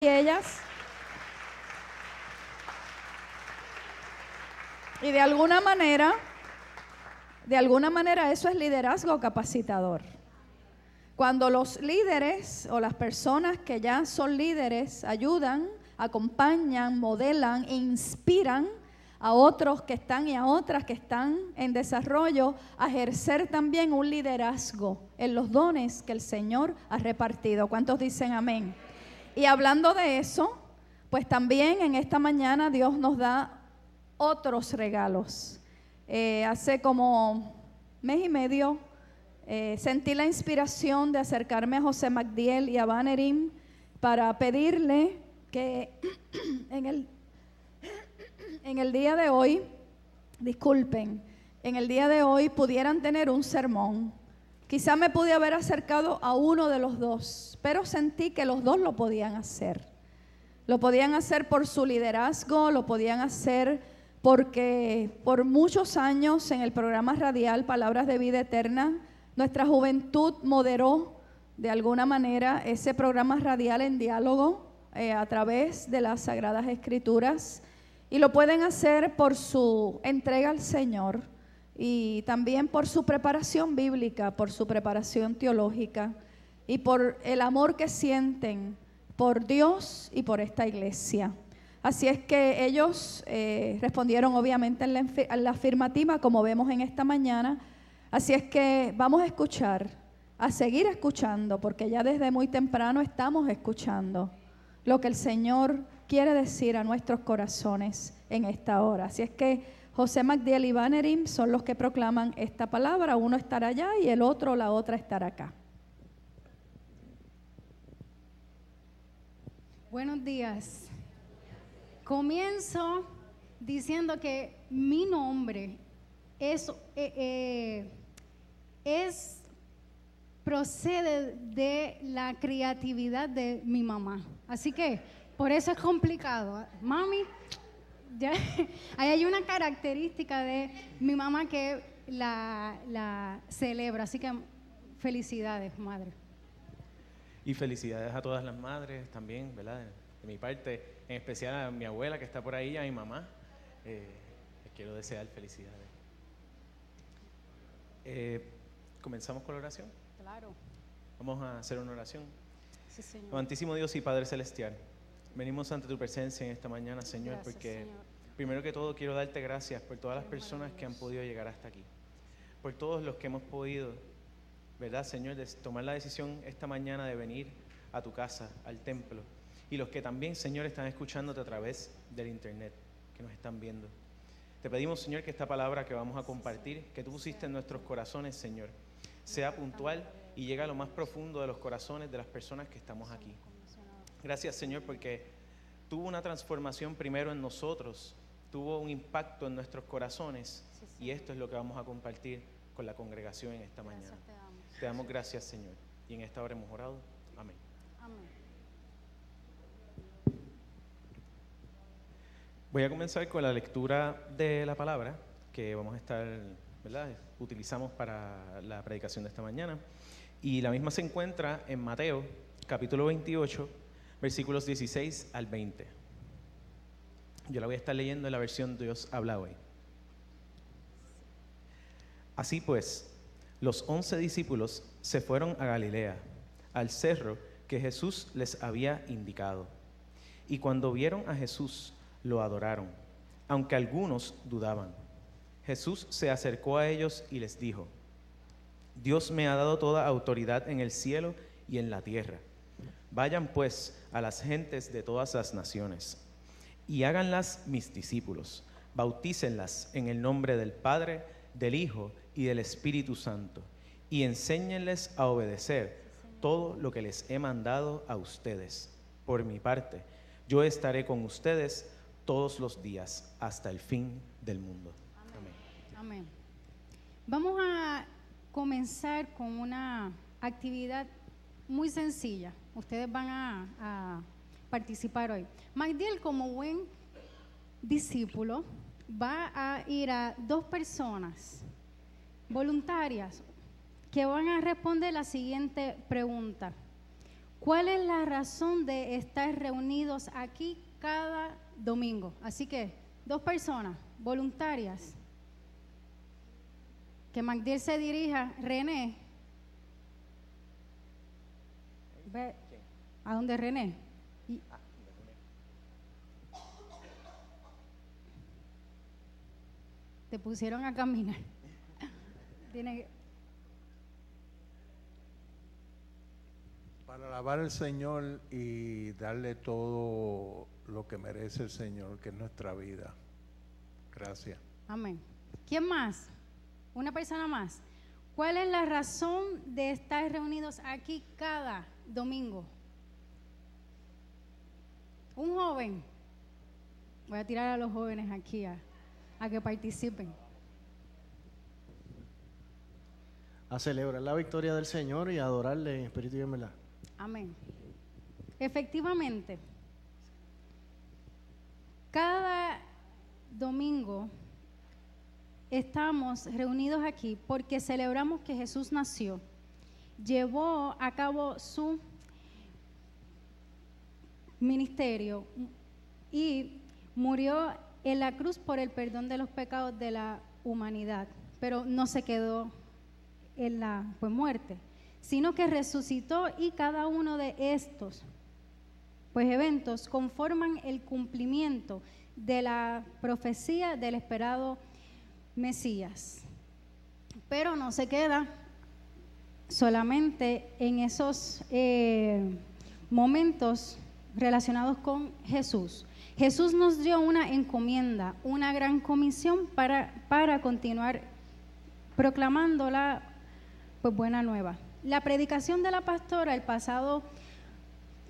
y ellas. Y de alguna manera eso es liderazgo capacitador. Cuando los líderes o las personas que ya son líderes ayudan, acompañan, modelan, inspiran a otros que están y a otras que están en desarrollo a ejercer también un liderazgo en los dones que el Señor ha repartido. ¿Cuántos dicen amén? Y hablando de eso, pues también en esta mañana Dios nos da otros regalos. Hace como mes y medio sentí la inspiración de acercarme a José Magdiel y a Banerim para pedirle que en el día de hoy, en el día de hoy pudieran tener un sermón. Quizá me pude haber acercado a uno de los dos, pero sentí que los dos lo podían hacer. Lo podían hacer por su liderazgo, lo podían hacer porque por muchos años en el programa radial Palabras de Vida Eterna, nuestra juventud moderó de alguna manera ese programa radial en diálogo a través de las Sagradas Escrituras, y lo pueden hacer por su entrega al Señor y también por su preparación bíblica, por su preparación teológica y por el amor que sienten por Dios y por esta iglesia. Así es que ellos respondieron obviamente en la afirmativa, como vemos en esta mañana. Así es que vamos a escuchar, a seguir escuchando, porque ya desde muy temprano estamos escuchando lo que el Señor quiere decir a nuestros corazones en esta hora. Así es que José Magdiel y Banerim son los que proclaman esta palabra. Uno estará allá y el otro, la otra, estará acá. Buenos días. Comienzo diciendo que mi nombre procede de la creatividad de mi mamá. Así que por eso es complicado. Mami, ya, ahí hay una característica de mi mamá que la celebra. Así que felicidades, madre. Y felicidades a todas las madres también, ¿verdad? De mi parte, en especial a mi abuela que está por ahí, a mi mamá. Les quiero desear felicidades. ¿Comenzamos con la oración? Claro. Vamos a hacer una oración. Sí, Señor. Amantísimo Dios y Padre Celestial, venimos ante tu presencia en esta mañana, Señor, Gracias, porque Señor. primero que todo quiero darte gracias por todas las personas que han podido llegar hasta aquí, por todos los que hemos podido, ¿verdad, Señor?, de tomar la decisión esta mañana de venir a tu casa, al templo, y los que también, Señor, están escuchándote a través del internet, que nos están viendo. Te pedimos, Señor, que esta palabra que vamos a compartir, que tú pusiste en nuestros corazones, Señor, sea puntual y llegue a lo más profundo de los corazones de las personas que estamos aquí. Gracias, Señor, porque tuvo una transformación primero en nosotros, tuvo un impacto en nuestros corazones, y esto es lo que vamos a compartir con la congregación en esta mañana. Te damos gracias, Señor, y en esta hora hemos orado. Amén. Amén. Voy a comenzar con la lectura de la palabra que vamos a estar, ¿verdad?, utilizamos para la predicación de esta mañana. Y la misma se encuentra en Mateo, capítulo 28, versículos 16 al 20. Yo la voy a estar leyendo en la versión Dios habla hoy. Así pues, los 11 discípulos se fueron a Galilea, al cerro que Jesús les había indicado. Y cuando vieron a Jesús, lo adoraron, aunque algunos dudaban. Jesús se acercó a ellos y les dijo: Dios me ha dado toda autoridad en el cielo y en la tierra. Vayan pues a las gentes de todas las naciones y háganlas mis discípulos. Bautícenlas en el nombre del Padre, del Hijo y del Espíritu Santo, y enséñenles a obedecer todo lo que les he mandado a ustedes. Por mi parte, yo estaré con ustedes todos los días hasta el fin del mundo. Amén. Amén. Vamos a comenzar con una actividad muy sencilla. Ustedes van a participar hoy. Magdiel, como buen discípulo, va a ir a 2 personas voluntarias que van a responder la siguiente pregunta: ¿Cuál es la razón de estar reunidos aquí cada domingo? Así que 2 personas voluntarias. Que Magdiel se dirija. René. Ve a dónde René. Te pusieron a caminar. Tiene Para alabar al Señor y darle todo lo que merece el Señor, que es nuestra vida. Gracias. Amén. ¿Quién más? Una persona más. ¿Cuál es la razón de estar reunidos aquí cada domingo? Un joven. Voy a tirar a los jóvenes aquí a que participen. A celebrar la victoria del Señor y a adorarle en espíritu y en verdad. Amén. Efectivamente, cada domingo estamos reunidos aquí porque celebramos que Jesús nació, llevó a cabo su ministerio y murió en la cruz por el perdón de los pecados de la humanidad, pero no se quedó en la muerte, sino que resucitó, y cada uno de estos eventos conforman el cumplimiento de la profecía del esperado Mesías. Pero no se queda solamente en esos momentos relacionados con Jesús. Jesús nos dio una encomienda, una gran comisión para continuar proclamando la buena nueva. La predicación de la pastora el pasado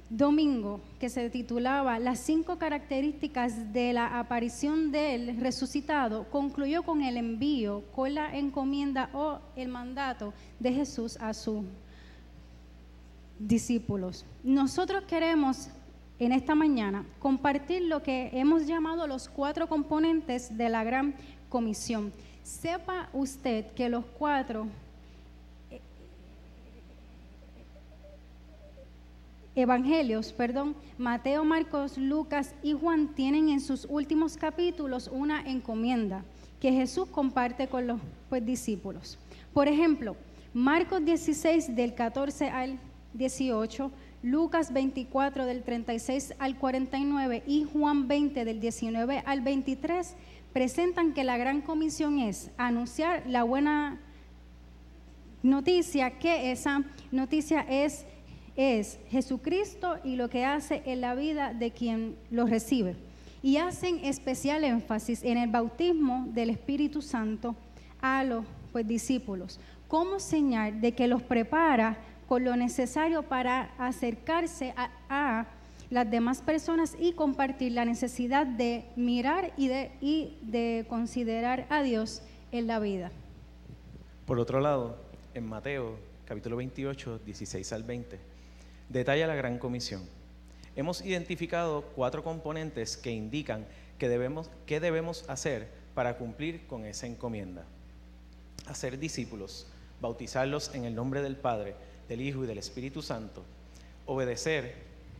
domingo, que se titulaba Las 5 características de la aparición del resucitado, concluyó con el envío, con la encomienda o el mandato de Jesús a sus discípulos. Nosotros queremos en esta mañana compartir lo que hemos llamado los 4 componentes de la gran comisión. Sepa usted que los 4 evangelios, Mateo, Marcos, Lucas y Juan, tienen en sus últimos capítulos una encomienda que Jesús comparte con los discípulos. Por ejemplo, Marcos 16 del 14 al 18, Lucas 24 del 36 al 49 y Juan 20 del 19 al 23 presentan que la gran comisión es anunciar la buena noticia, que esa noticia es Jesucristo y lo que hace en la vida de quien lo recibe. Y hacen especial énfasis en el bautismo del Espíritu Santo a los discípulos, como señal de que los prepara con lo necesario para acercarse a las demás personas y compartir la necesidad de mirar y de considerar a Dios en la vida. Por otro lado, en Mateo, capítulo 28, 16 al 20, detalla la gran comisión. Hemos identificado 4 componentes que indican qué debemos hacer para cumplir con esa encomienda. Hacer discípulos, bautizarlos en el nombre del Padre, del Hijo y del Espíritu Santo, obedecer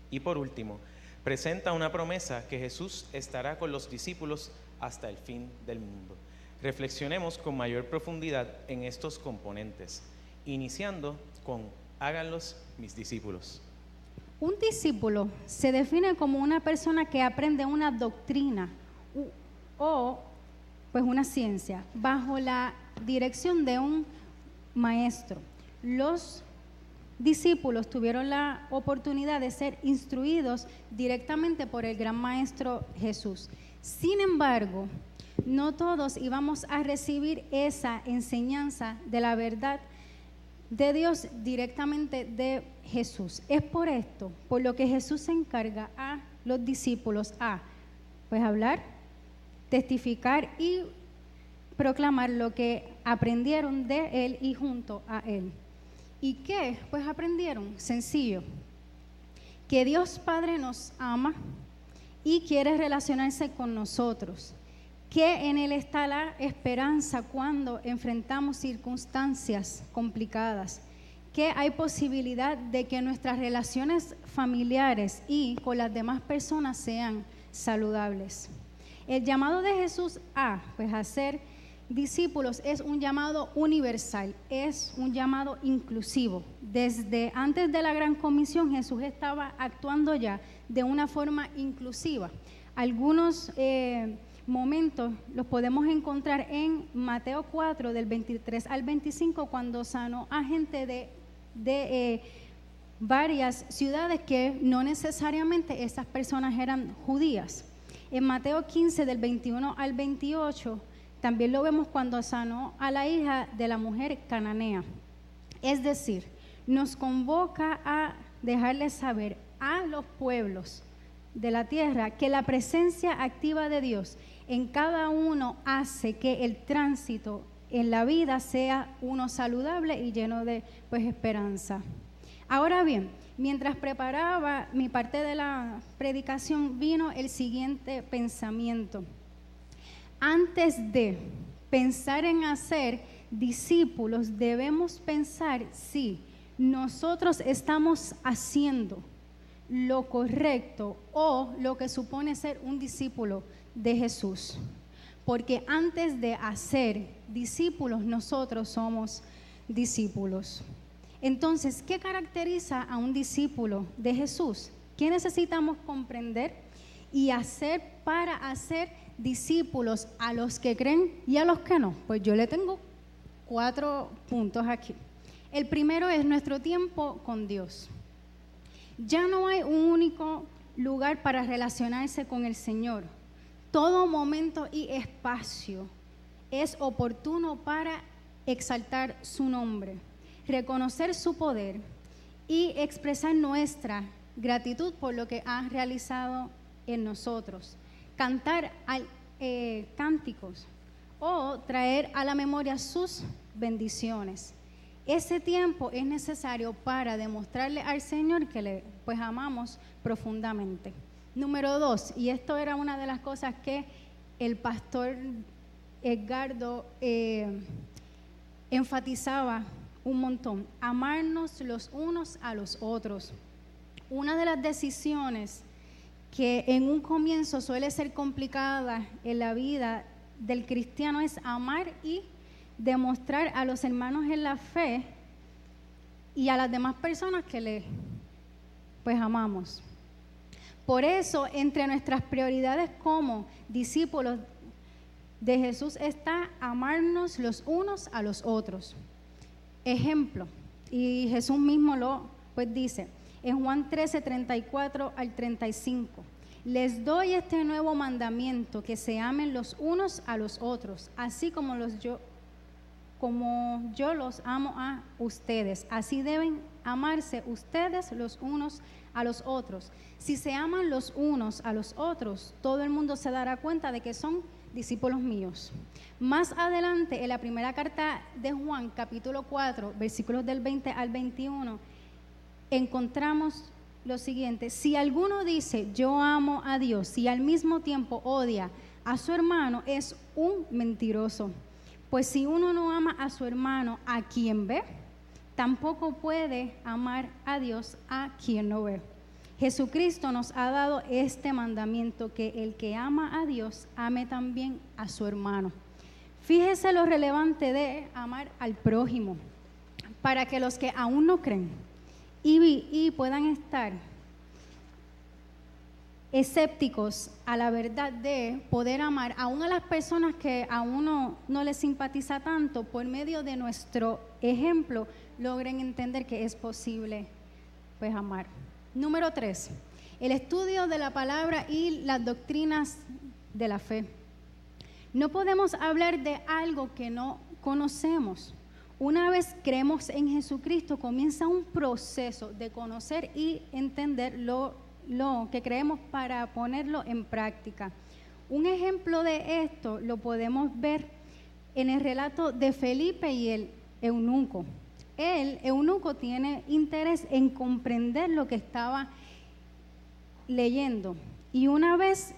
y, por último, presenta una promesa que Jesús estará con los discípulos hasta el fin del mundo. Reflexionemos con mayor profundidad en estos componentes, iniciando con háganlos mis discípulos. Un discípulo se define como una persona que aprende una doctrina o una ciencia bajo la dirección de un maestro. Los discípulos tuvieron la oportunidad de ser instruidos directamente por el gran maestro Jesús. Sin embargo, no todos íbamos a recibir esa enseñanza de la verdad de Dios directamente de Jesús. Es por esto, por lo que Jesús se encarga a los discípulos a hablar, testificar y proclamar lo que aprendieron de Él y junto a Él. ¿Y qué? Aprendieron, sencillo, que Dios Padre nos ama y quiere relacionarse con nosotros, que en Él está la esperanza cuando enfrentamos circunstancias complicadas, que hay posibilidad de que nuestras relaciones familiares y con las demás personas sean saludables. El llamado de Jesús a ser discípulos es un llamado universal, es un llamado inclusivo. Desde antes de la Gran Comisión, Jesús estaba actuando ya de una forma inclusiva. Algunos momentos los podemos encontrar en Mateo 4, del 23 al 25, cuando sanó a gente de varias ciudades que no necesariamente esas personas eran judías. En Mateo 15, del 21 al 28, también lo vemos cuando sanó a la hija de la mujer cananea. Es decir, nos convoca a dejarles saber a los pueblos de la tierra que la presencia activa de Dios en cada uno hace que el tránsito en la vida sea uno saludable y lleno de esperanza. Ahora bien, mientras preparaba mi parte de la predicación, vino el siguiente pensamiento. Antes de pensar en hacer discípulos, debemos pensar si nosotros estamos haciendo lo correcto o lo que supone ser un discípulo de Jesús. Porque antes de hacer discípulos, nosotros somos discípulos. Entonces, ¿qué caracteriza a un discípulo de Jesús? ¿Qué necesitamos comprender y hacer para hacer discípulos a los que creen y a los que no? Pues yo le tengo 4 puntos aquí. El primero es nuestro tiempo con Dios. Ya no hay un único lugar para relacionarse con el Señor. Todo momento y espacio es oportuno para exaltar su nombre, reconocer su poder y expresar nuestra gratitud por lo que ha realizado en nosotros. Cantar cánticos o traer a la memoria sus bendiciones. Ese tiempo es necesario para demostrarle al Señor que le amamos profundamente. Número 2, y esto era una de las cosas que el pastor Edgardo enfatizaba un montón: amarnos los unos a los otros. Una de las decisiones que en un comienzo suele ser complicada en la vida del cristiano es amar y demostrar a los hermanos en la fe y a las demás personas que le amamos. Por eso, entre nuestras prioridades como discípulos de Jesús está amarnos los unos a los otros. Ejemplo, y Jesús mismo lo dice en Juan 13, 34 al 35. Les doy este nuevo mandamiento, que se amen los unos a los otros, así como yo los amo a ustedes. Así deben amarse ustedes los unos a los otros. Si se aman los unos a los otros, todo el mundo se dará cuenta de que son discípulos míos. Más adelante, en la primera carta de Juan, capítulo 4, versículos del 20 al 21, encontramos lo siguiente: si alguno dice yo amo a Dios y al mismo tiempo odia a su hermano, es un mentiroso. Pues si uno no ama a su hermano a quien ve, tampoco puede amar a Dios a quien no ve. Jesucristo nos ha dado este mandamiento, que el que ama a Dios ame también a su hermano. Fíjese lo relevante de amar al prójimo, para que los que aún no creen y puedan estar escépticos a la verdad de poder amar aún a las personas que a uno no les simpatiza tanto, por medio de nuestro ejemplo logren entender que es posible amar. Número 3, el estudio de la palabra y las doctrinas de la fe. No podemos hablar de algo que no conocemos. Una vez creemos en Jesucristo, comienza un proceso de conocer y entender lo que creemos para ponerlo en práctica. Un ejemplo de esto lo podemos ver en el relato de Felipe y el eunuco. El eunuco tiene interés en comprender lo que estaba leyendo, y una vez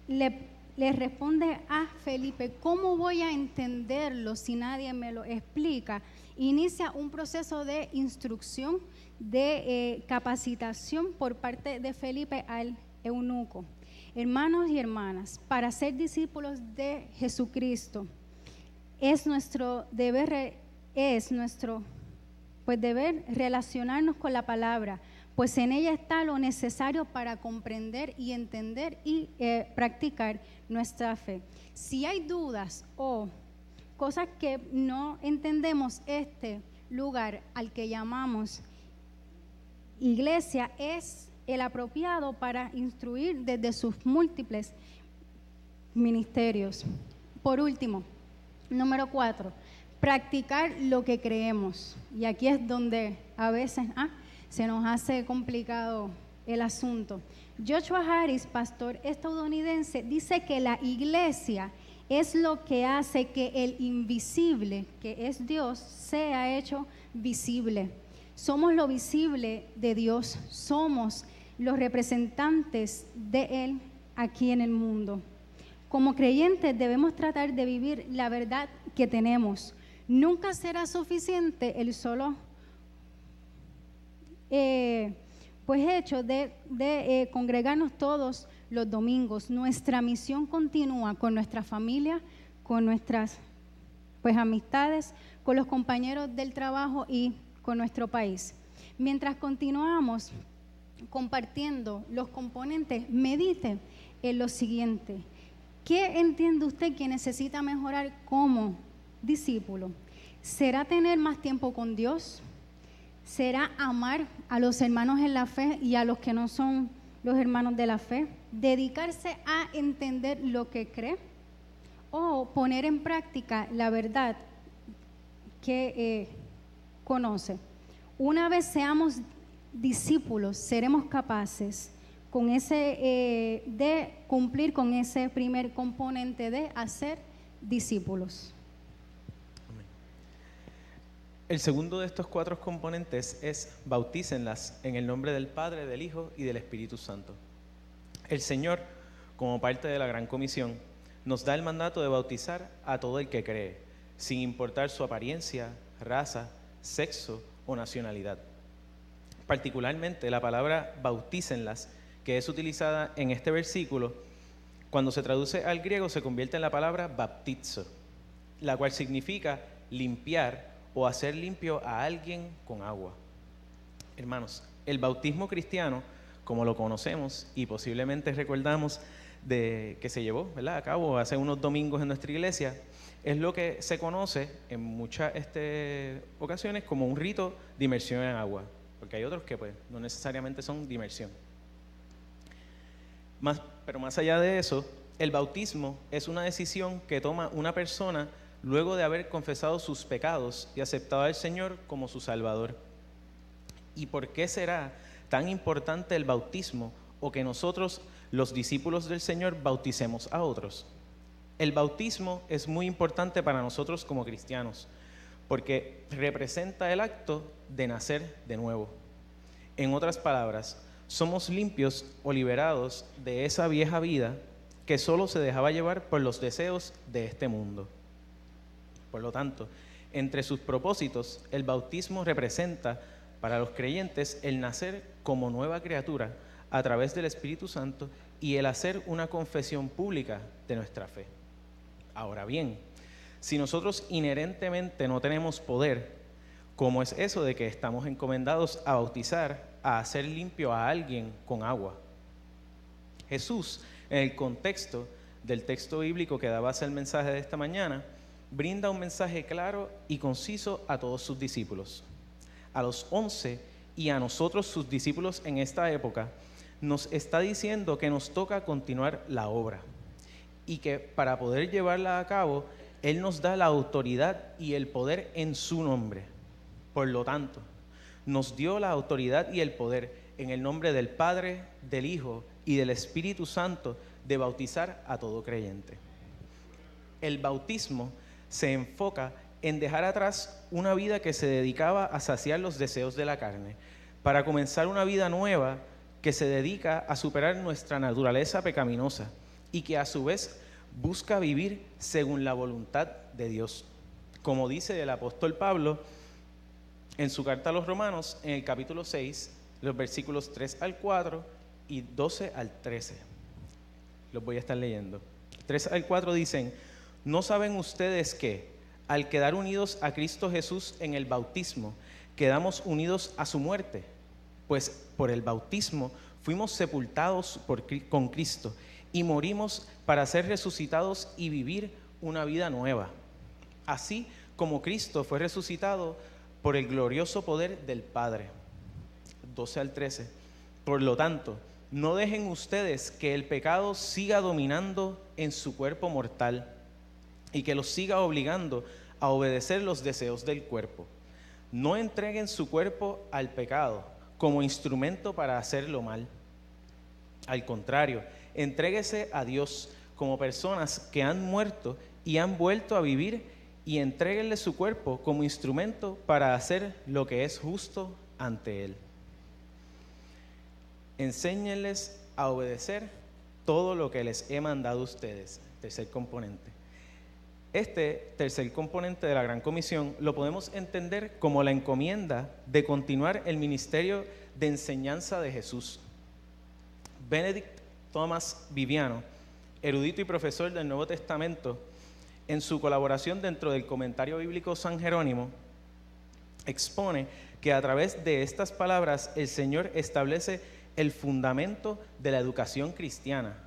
le le responde a Felipe, ¿cómo voy a entenderlo si nadie me lo explica? Inicia un proceso de instrucción, de capacitación por parte de Felipe al eunuco. Hermanos y hermanas, para ser discípulos de Jesucristo, es nuestro deber, deber relacionarnos con la palabra, pues en ella está lo necesario para comprender y entender y practicar nuestra fe. Si hay dudas o cosas que no entendemos, este lugar al que llamamos iglesia es el apropiado para instruir desde sus múltiples ministerios. Por último, número 4, practicar lo que creemos. Y aquí es donde a veces se nos hace complicado el asunto. Joshua Harris, pastor estadounidense, dice que la iglesia es lo que hace que el invisible, que es Dios, sea hecho visible. Somos lo visible de Dios, somos los representantes de Él aquí en el mundo. Como creyentes debemos tratar de vivir la verdad que tenemos. Nunca será suficiente el solo hecho de congregarnos todos los domingos. Nuestra misión continúa con nuestra familia, con nuestras amistades, con los compañeros del trabajo y con nuestro país. Mientras continuamos compartiendo los componentes, medite en lo siguiente. ¿Qué entiende usted que necesita mejorar como discípulo? ¿Será tener más tiempo con Dios? ¿Será amar a los hermanos en la fe y a los que no son los hermanos de la fe? ¿Dedicarse a entender lo que cree? ¿O poner en práctica la verdad que conoce? Una vez seamos discípulos, seremos capaces de cumplir con ese primer componente de hacer discípulos. El segundo de estos 4 componentes es bautícenlas en el nombre del Padre, del Hijo y del Espíritu Santo. El Señor, como parte de la Gran Comisión, nos da el mandato de bautizar a todo el que cree, sin importar su apariencia, raza, sexo o nacionalidad. Particularmente la palabra bautícenlas, que es utilizada en este versículo, cuando se traduce al griego se convierte en la palabra baptizo, la cual significa limpiar o hacer limpio a alguien con agua. Hermanos, el bautismo cristiano, como lo conocemos y posiblemente recordamos de que se llevó, ¿verdad?, a cabo hace unos domingos en nuestra iglesia, es lo que se conoce en muchas ocasiones como un rito de inmersión en agua, porque hay otros que no necesariamente son de inmersión. Pero más allá de eso, el bautismo es una decisión que toma una persona luego de haber confesado sus pecados y aceptado al Señor como su Salvador. ¿Y por qué será tan importante el bautismo o que nosotros, los discípulos del Señor, bauticemos a otros? El bautismo es muy importante para nosotros como cristianos porque representa el acto de nacer de nuevo. En otras palabras, somos limpios o liberados de esa vieja vida que solo se dejaba llevar por los deseos de este mundo. Por lo tanto, entre sus propósitos, el bautismo representa para los creyentes el nacer como nueva criatura a través del Espíritu Santo y el hacer una confesión pública de nuestra fe. Ahora bien, si nosotros inherentemente no tenemos poder, ¿cómo es eso de que estamos encomendados a bautizar, a hacer limpio a alguien con agua? Jesús, en el contexto del texto bíblico que da base al mensaje de esta mañana, brinda un mensaje claro y conciso a todos sus discípulos. A los 11 y a nosotros, sus discípulos en esta época, nos está diciendo que nos toca continuar la obra y que para poder llevarla a cabo, Él nos da la autoridad y el poder en su nombre. Por lo tanto, nos dio la autoridad y el poder en el nombre del Padre, del Hijo y del Espíritu Santo de bautizar a todo creyente. El bautismo se enfoca en dejar atrás una vida que se dedicaba a saciar los deseos de la carne, para comenzar una vida nueva que se dedica a superar nuestra naturaleza pecaminosa y que a su vez busca vivir según la voluntad de Dios. Como dice el apóstol Pablo en su carta a los Romanos, en el capítulo 6, los versículos 3 al 4 y 12 al 13. Los voy a estar leyendo. 3 al 4 dicen: ¿no saben ustedes que, al quedar unidos a Cristo Jesús en el bautismo, quedamos unidos a su muerte? Pues por el bautismo fuimos sepultados con Cristo y morimos para ser resucitados y vivir una vida nueva. Así como Cristo fue resucitado por el glorioso poder del Padre. 12 al 13. Por lo tanto, no dejen ustedes que el pecado siga dominando en su cuerpo mortal y que los siga obligando a obedecer los deseos del cuerpo. No entreguen su cuerpo al pecado como instrumento para hacerlo mal. Al contrario, entréguese a Dios como personas que han muerto y han vuelto a vivir, y entréguenle su cuerpo como instrumento para hacer lo que es justo ante Él. Enséñenles a obedecer todo lo que les he mandado a ustedes. Tercer componente. Este tercer componente de la Gran Comisión lo podemos entender como la encomienda de continuar el ministerio de enseñanza de Jesús. Benedict Thomas Viviano, erudito y profesor del Nuevo Testamento, en su colaboración dentro del Comentario Bíblico San Jerónimo, expone que a través de estas palabras el Señor establece el fundamento de la educación cristiana,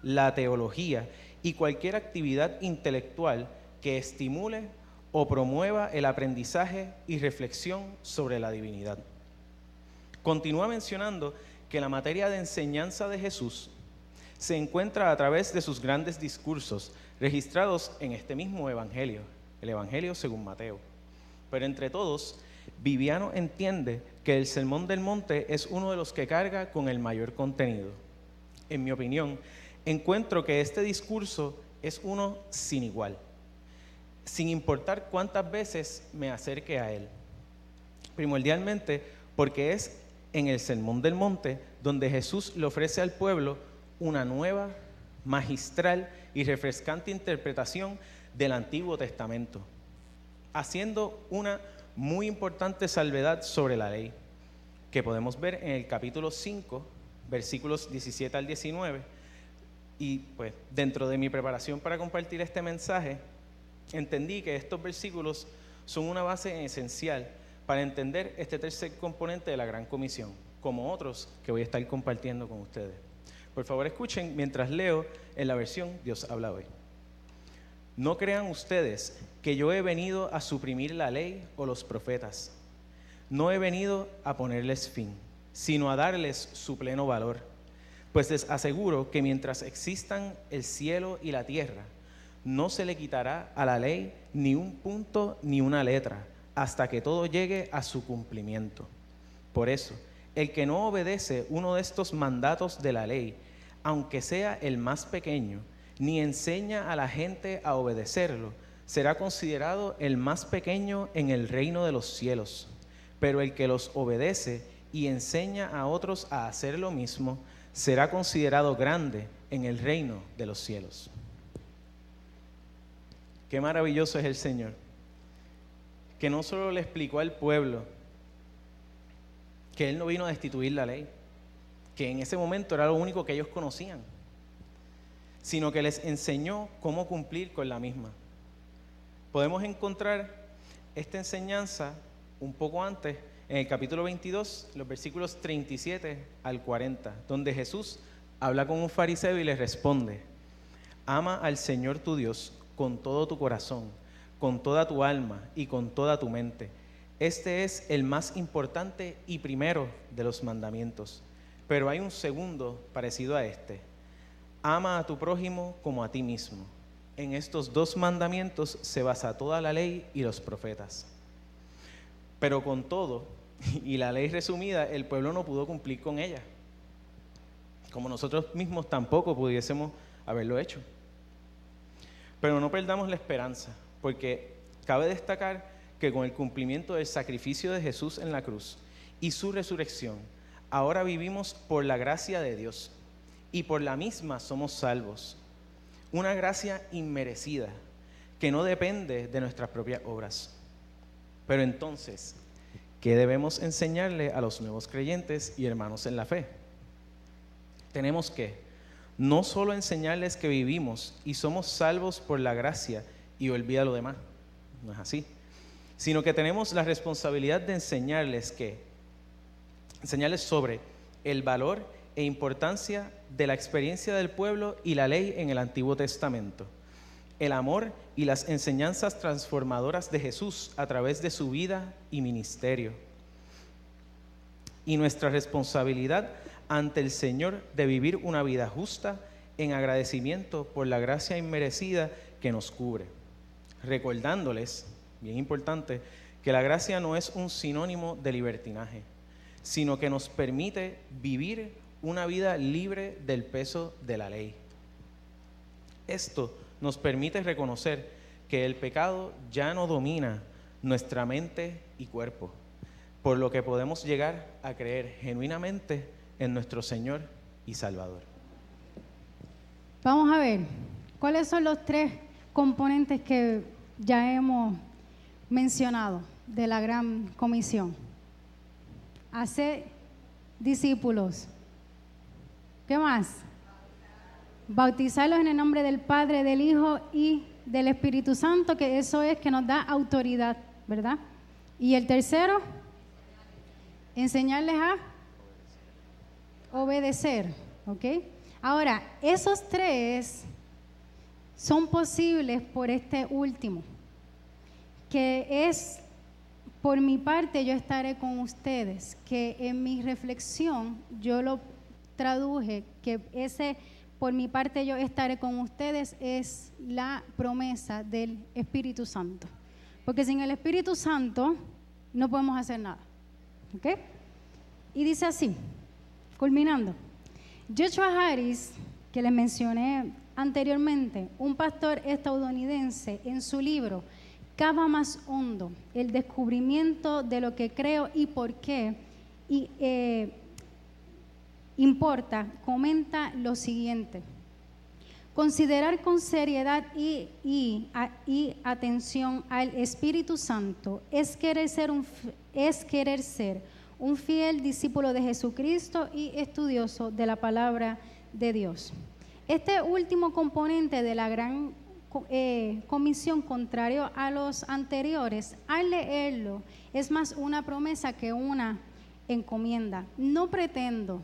la teología y cualquier actividad intelectual que estimule o promueva el aprendizaje y reflexión sobre la divinidad. Continúa mencionando que la materia de enseñanza de Jesús se encuentra a través de sus grandes discursos registrados en este mismo Evangelio, el Evangelio según Mateo. Pero entre todos, Viviano entiende que el Sermón del Monte es uno de los que carga con el mayor contenido. En mi opinión, encuentro que este discurso es uno sin igual, sin importar cuántas veces me acerque a él. Primordialmente porque es en el Sermón del Monte donde Jesús le ofrece al pueblo una nueva, magistral y refrescante interpretación del Antiguo Testamento, haciendo una muy importante salvedad sobre la ley, que podemos ver en el capítulo 5, versículos 17 al 19. Y pues dentro de mi preparación para compartir este mensaje, entendí que estos versículos son una base esencial para entender este tercer componente de la Gran Comisión, como otros que voy a estar compartiendo con ustedes. Por favor, escuchen mientras leo en la versión Dios habla hoy. No crean ustedes que yo he venido a suprimir la ley o los profetas. No he venido a ponerles fin, sino a darles su pleno valor. Pues les aseguro que mientras existan el cielo y la tierra, no se le quitará a la ley ni un punto ni una letra, hasta que todo llegue a su cumplimiento. Por eso, el que no obedece uno de estos mandatos de la ley, aunque sea el más pequeño, ni enseña a la gente a obedecerlo, será considerado el más pequeño en el reino de los cielos. Pero el que los obedece y enseña a otros a hacer lo mismo, será considerado grande en el reino de los cielos. Qué maravilloso es el Señor, que no solo le explicó al pueblo que Él no vino a destituir la ley, que en ese momento era lo único que ellos conocían, sino que les enseñó cómo cumplir con la misma. Podemos encontrar esta enseñanza un poco antes, en el capítulo 22, los versículos 37 al 40, donde Jesús habla con un fariseo y le responde: ama al Señor tu Dios con todo tu corazón, con toda tu alma y con toda tu mente. Este es el más importante y primero de los mandamientos. Pero hay un segundo parecido a este: ama a tu prójimo como a ti mismo. En estos dos mandamientos se basa toda la ley y los profetas. Pero con todo, y la ley resumida, el pueblo no pudo cumplir con ella, como nosotros mismos tampoco pudiésemos haberlo hecho. Pero no perdamos la esperanza, porque cabe destacar que con el cumplimiento del sacrificio de Jesús en la cruz y su resurrección, ahora vivimos por la gracia de Dios, y por la misma somos salvos. una gracia inmerecida que no depende de nuestras propias obras. Pero entonces, ¿qué debemos enseñarle a los nuevos creyentes y hermanos en la fe? Tenemos que no solo enseñarles que vivimos y somos salvos por la gracia y olvida lo demás, no es así, sino que tenemos la responsabilidad de enseñarles sobre el valor e importancia de la experiencia del pueblo y la ley en el Antiguo Testamento, el amor y las enseñanzas transformadoras de Jesús a través de su vida y ministerio, y nuestra responsabilidad ante el Señor de vivir una vida justa en agradecimiento por la gracia inmerecida que nos cubre, recordándoles, bien importante, que la gracia no es un sinónimo de libertinaje, sino que nos permite vivir una vida libre del peso de la ley. Esto nos permite reconocer que el pecado ya no domina nuestra mente y cuerpo, por lo que podemos llegar a creer genuinamente en nuestro Señor y Salvador. Vamos a ver, ¿cuáles son los 3 componentes que ya hemos mencionado de la gran comisión? Hacer discípulos. ¿Qué más? Bautizarlos en el nombre del Padre, del Hijo y del Espíritu Santo, que eso es que nos da autoridad, ¿verdad? Y el tercero, enseñarles a obedecer, ¿ok? Ahora, esos 3 son posibles por este último, que es, por mi parte, yo estaré con ustedes, que en mi reflexión yo lo traduje, que ese, por mi parte, yo estaré con ustedes, es la promesa del Espíritu Santo. Porque sin el Espíritu Santo no podemos hacer nada, ¿ok? Y dice así, culminando. Joshua Harris, que les mencioné anteriormente, un pastor estadounidense, en su libro Cava más hondo, el descubrimiento de lo que creo y por qué importa, comenta lo siguiente: considerar con seriedad y atención al Espíritu Santo es querer ser un fiel discípulo de Jesucristo y estudioso de la palabra de Dios. Este último componente de la gran comisión, contrario a los anteriores, al leerlo, es más una promesa que una encomienda. No pretendo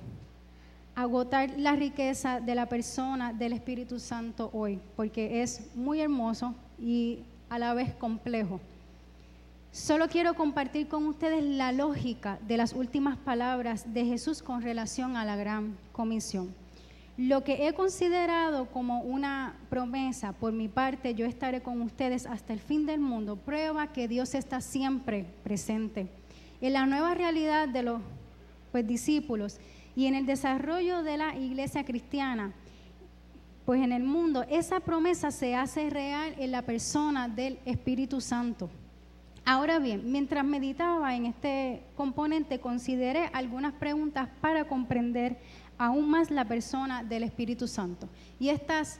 agotar la riqueza de la persona del Espíritu Santo hoy, porque es muy hermoso y a la vez complejo. Solo quiero compartir con ustedes la lógica de las últimas palabras de Jesús con relación a la gran comisión. Lo que he considerado como una promesa, por mi parte, yo estaré con ustedes hasta el fin del mundo, prueba que Dios está siempre presente en la nueva realidad de los discípulos y en el desarrollo de la iglesia cristiana, pues en el mundo. Esa promesa se hace real en la persona del Espíritu Santo. Ahora bien, mientras meditaba en este componente, consideré algunas preguntas para comprender aún más la persona del Espíritu Santo. Y estas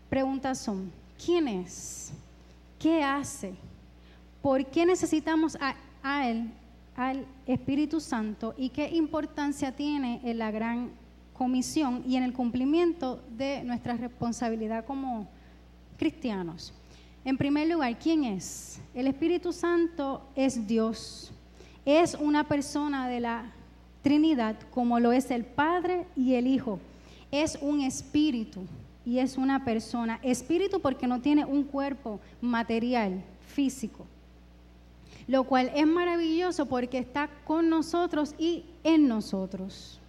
preguntas son: ¿quién es? ¿Qué hace? ¿Por qué necesitamos al Espíritu Santo? ¿Y qué importancia tiene en la gran comisión y en el cumplimiento de nuestra responsabilidad como cristianos? En primer lugar, ¿quién es? El Espíritu Santo es Dios. Es una persona de la Trinidad, como lo es el Padre y el Hijo. Es un espíritu y es una persona. Espíritu porque no tiene un cuerpo material, físico, lo cual es maravilloso porque está con nosotros y en nosotros.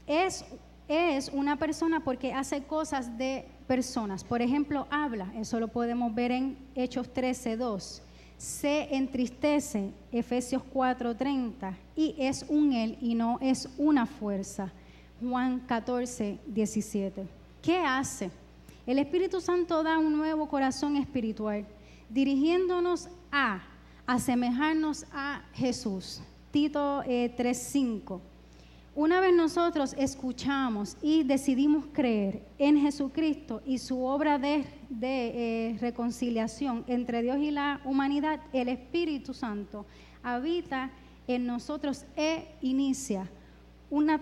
Es una persona porque hace cosas de personas. Por ejemplo, habla, eso lo podemos ver en Hechos 13:2. Se entristece, Efesios 4:30, y es un él y no es una fuerza, Juan 14:17. ¿Qué hace? El Espíritu Santo da un nuevo corazón espiritual, dirigiéndonos a asemejarnos a Jesús. Tito 3:5. Una vez nosotros escuchamos y decidimos creer en Jesucristo y su obra de reconciliación entre Dios y la humanidad, el Espíritu Santo habita en nosotros e inicia una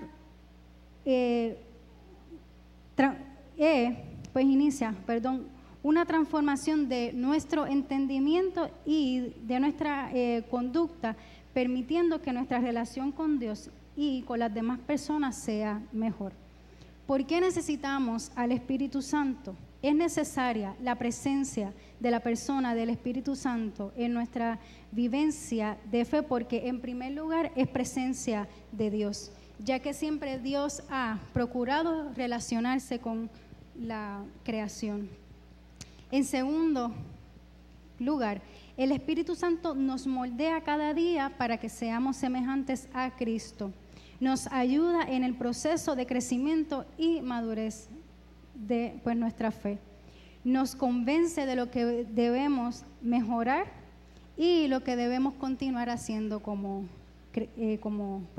una transformación de nuestro entendimiento y de nuestra conducta, permitiendo que nuestra relación con Dios y con las demás personas sea mejor. ¿Por qué necesitamos al Espíritu Santo? Es necesaria la presencia de la persona del Espíritu Santo en nuestra vivencia de fe, porque en primer lugar es presencia de Dios, ya que siempre Dios ha procurado relacionarse con la creación. En segundo lugar, el Espíritu Santo nos moldea cada día para que seamos semejantes a Cristo. Nos ayuda en el proceso de crecimiento y madurez de nuestra fe. Nos convence de lo que debemos mejorar y lo que debemos continuar haciendo como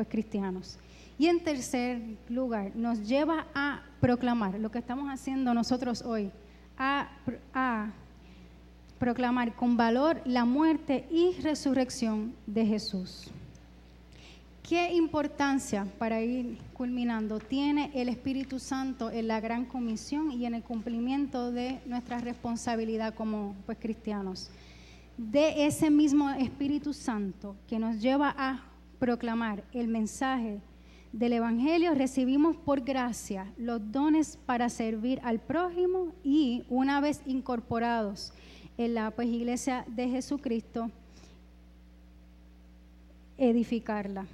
cristianos. Y en tercer lugar, nos lleva a proclamar lo que estamos haciendo nosotros hoy, a proclamar con valor la muerte y resurrección de Jesús. ¿Qué importancia, para ir culminando, tiene el Espíritu Santo en la gran comisión y en el cumplimiento de nuestra responsabilidad como cristianos? De ese mismo Espíritu Santo que nos lleva a proclamar el mensaje del Evangelio, recibimos por gracia los dones para servir al prójimo y, una vez incorporados en la iglesia de Jesucristo, edificarla.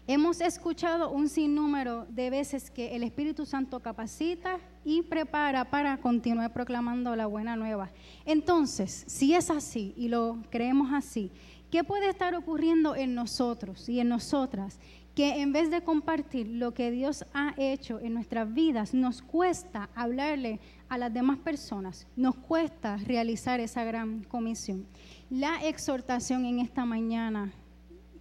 Hemos escuchado un sinnúmero de veces que el Espíritu Santo capacita y prepara para continuar proclamando la buena nueva. Entonces, si es así y lo creemos así, ¿qué puede estar ocurriendo en nosotros y en nosotras? Que en vez de compartir lo que Dios ha hecho en nuestras vidas, nos cuesta hablarle a las demás personas, nos cuesta realizar esa gran comisión. La exhortación en esta mañana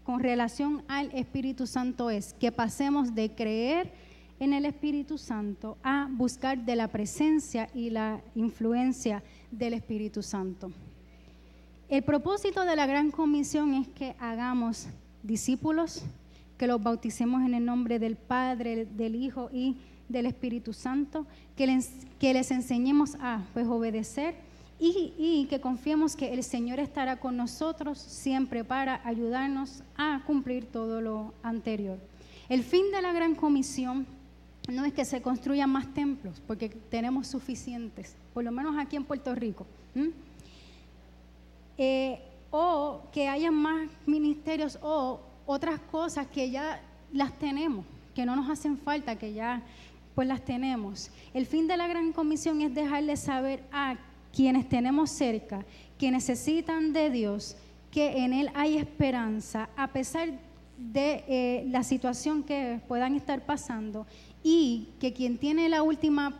con relación al Espíritu Santo es que pasemos de creer en el Espíritu Santo a buscar de la presencia y la influencia del Espíritu Santo. El propósito de la gran comisión es que hagamos discípulos, que los bauticemos en el nombre del Padre, del Hijo y del Espíritu Santo, que les enseñemos a obedecer y que confiemos que el Señor estará con nosotros siempre para ayudarnos a cumplir todo lo anterior. El fin de la gran comisión no es que se construyan más templos, porque tenemos suficientes, por lo menos aquí en Puerto Rico, o que haya más ministerios o otras cosas que ya las tenemos, que no nos hacen falta, que ya las tenemos. El fin de la gran comisión es dejarles saber a quienes tenemos cerca, que necesitan de Dios, que en Él hay esperanza, a pesar de la situación que puedan estar pasando, y que quien tiene la última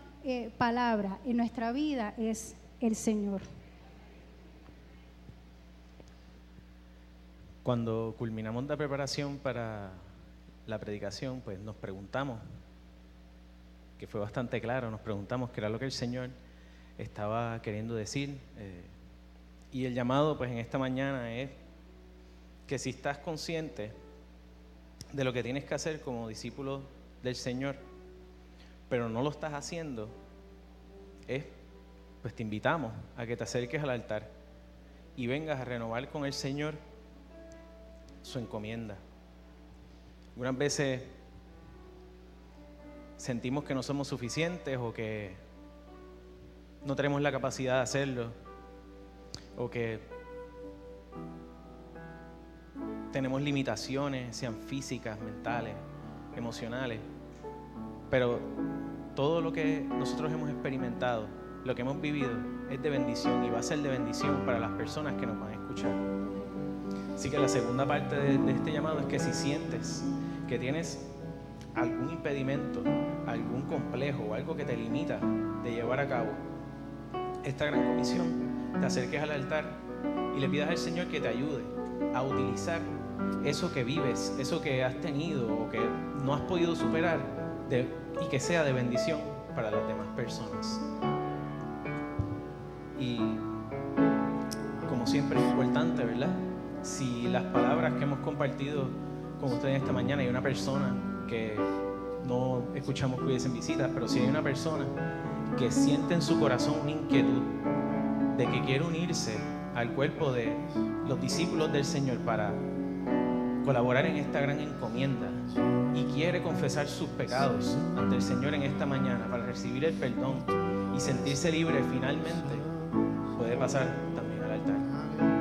palabra en nuestra vida es el Señor. Cuando culminamos la preparación para la predicación, pues nos preguntamos, que fue bastante claro, nos preguntamos qué era lo que el Señor estaba queriendo decir. Y el llamado pues en esta mañana es que si estás consciente de lo que tienes que hacer como discípulo del Señor, pero no lo estás haciendo, pues te invitamos a que te acerques al altar y vengas a renovar con el Señor su encomienda. Algunas veces sentimos que no somos suficientes o que no tenemos la capacidad de hacerlo, o que tenemos limitaciones, sean físicas, mentales, emocionales, pero todo lo que nosotros hemos experimentado, lo que hemos vivido, es de bendición y va a ser de bendición para las personas que nos van a escuchar. Así que la segunda parte de este llamado es que si sientes que tienes algún impedimento, algún complejo o algo que te limita de llevar a cabo esta gran comisión, te acerques al altar y le pidas al Señor que te ayude a utilizar eso que vives, eso que has tenido o que no has podido superar, y que sea de bendición para las demás personas. Y como siempre es importante, ¿verdad? Si las palabras que hemos compartido con ustedes esta mañana, hay una persona que no escuchamos que hubiesen visitas, pero si hay una persona que siente en su corazón una inquietud de que quiere unirse al cuerpo de los discípulos del Señor para colaborar en esta gran encomienda y quiere confesar sus pecados ante el Señor en esta mañana para recibir el perdón y sentirse libre finalmente, puede pasar también al altar.